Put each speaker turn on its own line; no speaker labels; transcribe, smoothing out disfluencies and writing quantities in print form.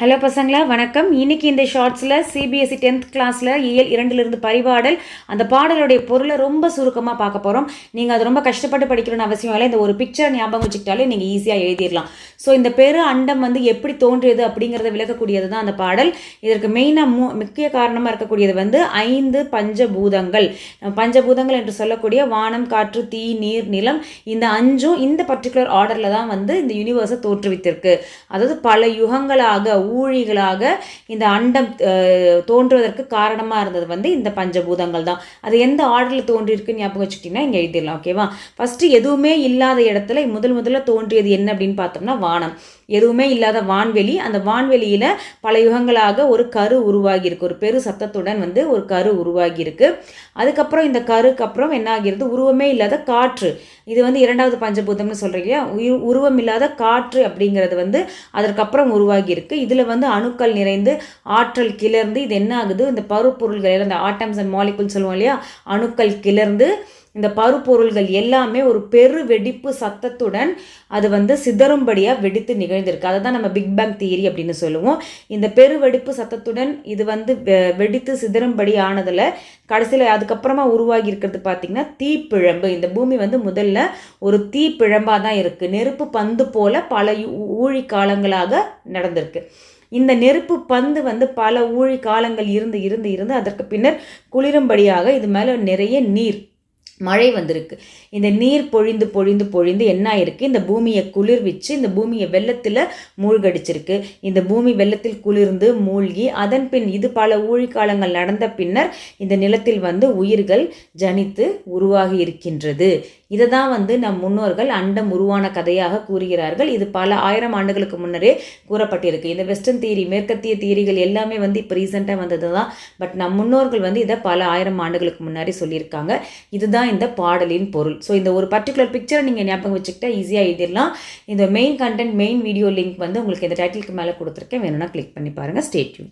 Hello பசங்களா வணக்கம். இன்னைக்கு இந்த ஷார்ட்ஸில் சிபிஎஸ்சி 10th கிளாஸில் இயல் 2லிருந்து பரிபாடல் அந்த பாடலுடைய பொருளை ரொம்ப சுருக்கமாக பார்க்க போகிறோம். நீங்கள் அது ரொம்ப கஷ்டப்பட்டு படிக்கணும்னு அவசியம் இல்லை. இந்த ஒரு பிக்சர் ஞாபகம் வச்சுக்கிட்டாலே நீங்கள் ஈஸியாக எழுதிடலாம். ஸோ இந்த பெரு அண்டம் எப்படி தோன்றியது அப்படிங்கிறத விளக்கக்கூடியது தான் அந்த பாடல். இதற்கு மெயினாக முக்கிய காரணமாக இருக்கக்கூடியது 5 பஞ்சபூதங்கள். பஞ்சபூதங்கள் என்று சொல்லக்கூடிய வானம், காற்று, தீ, நீர், நிலம், இந்த 5ம் இந்த பர்டிகுலர் ஆர்டரில் தான் இந்த யூனிவர்ஸை தோற்றுவித்திருக்கு. அதாவது பல யுகங்களாக ஊழிகளாக இந்த அண்டம் தோன்றுவதற்கு காரணமாக இருந்தது இந்த பஞ்சபூதங்கள் தான். அது எந்த ஆர்டரில் தோன்றியிருக்குன்னு ஞாபகம் வச்சுக்கிட்டிங்கன்னா இங்கே எழுதிடலாம். ஓகேவா? ஃபஸ்ட்டு எதுவுமே இல்லாத இடத்துல முதல்ல தோன்றியது என்ன அப்படின்னு பார்த்தோம்னா வானம். எதுவுமே இல்லாத வான்வெளி. அந்த வான்வெளியில் பல யுகங்களாக ஒரு கரு உருவாகியிருக்கு. ஒரு பெரு சத்தத்துடன் ஒரு கரு உருவாகியிருக்கு. அதுக்கப்புறம் இந்த கருக்கு அப்புறம் என்ன ஆகிறது? உருவமே இல்லாத காற்று. இது 2வது பஞ்சபூதம்னு சொல்கிறீங்க. உருவம் இல்லாத காற்று அப்படிங்கிறது அதற்கப்புறம் உருவாகியிருக்கு. இதில் அணுக்கள் நிறைந்து ஆற்றல் கிளர்ந்து இது என்ன ஆகுது? இந்த பருப்பொருள்கள், இந்த ஆட்டம்ஸ் அண்ட் மாலிகுல் சொல்லுவோம் இல்லையா, அணுக்கள் கிளர்ந்து இந்த பருப்பொருள்கள் எல்லாமே ஒரு பெரு வெடிப்பு சத்தத்துடன் அது சிதறும்படியாக வெடித்து நிகழ்ந்திருக்கு. அதை தான் நம்ம பிக் பேங் தியரி அப்படின்னு சொல்லுவோம். இந்த பெரு வெடிப்பு சத்தத்துடன் இது வெடித்து சிதறும்படி ஆனதில் கடைசியில் அதுக்கப்புறமா உருவாகி இருக்கிறது பார்த்திங்கன்னா தீப்பிழம்பு. இந்த பூமி முதல்ல ஒரு தீப்பிழம்பாக தான் இருக்குது. நெருப்பு பந்து போல் பல ஊழி காலங்களாக நடந்திருக்கு. இந்த நெருப்பு பந்து பல ஊழி காலங்கள் இருந்து அதற்கு பின்னர் குளிரும்படியாக இது மேலே நிறைய நீர் மழை வந்திருக்கு. இந்த நீர் பொழிந்து என்ன ஆயிருக்கு? இந்த பூமியை குளிர்விச்சு இந்த பூமியை வெள்ளத்தில் மூழ்கடிச்சிருக்கு. இந்த பூமி வெள்ளத்தில் குளிர்ந்து மூழ்கி அதன் பின் இது பல ஊழிக்காலங்கள் நடந்த பின்னர் இந்த நிலத்தில் உயிர்கள் ஜனித்து உருவாகி இருக்கின்றது. இதை தான் நம் முன்னோர்கள் அண்டம் உருவான கதையாக கூறுகிறார்கள். இது பல ஆயிரம் ஆண்டுகளுக்கு முன்னரே கூறப்பட்டிருக்கு. இந்த வெஸ்டர்ன் தியரி, மேற்கத்திய தியரிகள் எல்லாமே இப்போ ரீசெண்டாக வந்தது தான். பட் நம் முன்னோர்கள் இதை பல ஆயிரம் ஆண்டுகளுக்கு முன்னாடி சொல்லியிருக்காங்க. இதுதான் இந்த பாடலின் பொருள். ஸோ இந்த ஒரு பர்டிகுலர் பிக்சரை நீங்கள் ஞாபகம் வச்சுக்கிட்டா ஈஸியாக எழுதிடலாம். இந்த main content, main video link உங்களுக்கு இந்த டைட்டிலுக்கு மேலே கொடுத்துருக்கேன். வேணும்னா கிளிக் பண்ணி பாருங்கள். Stay tune.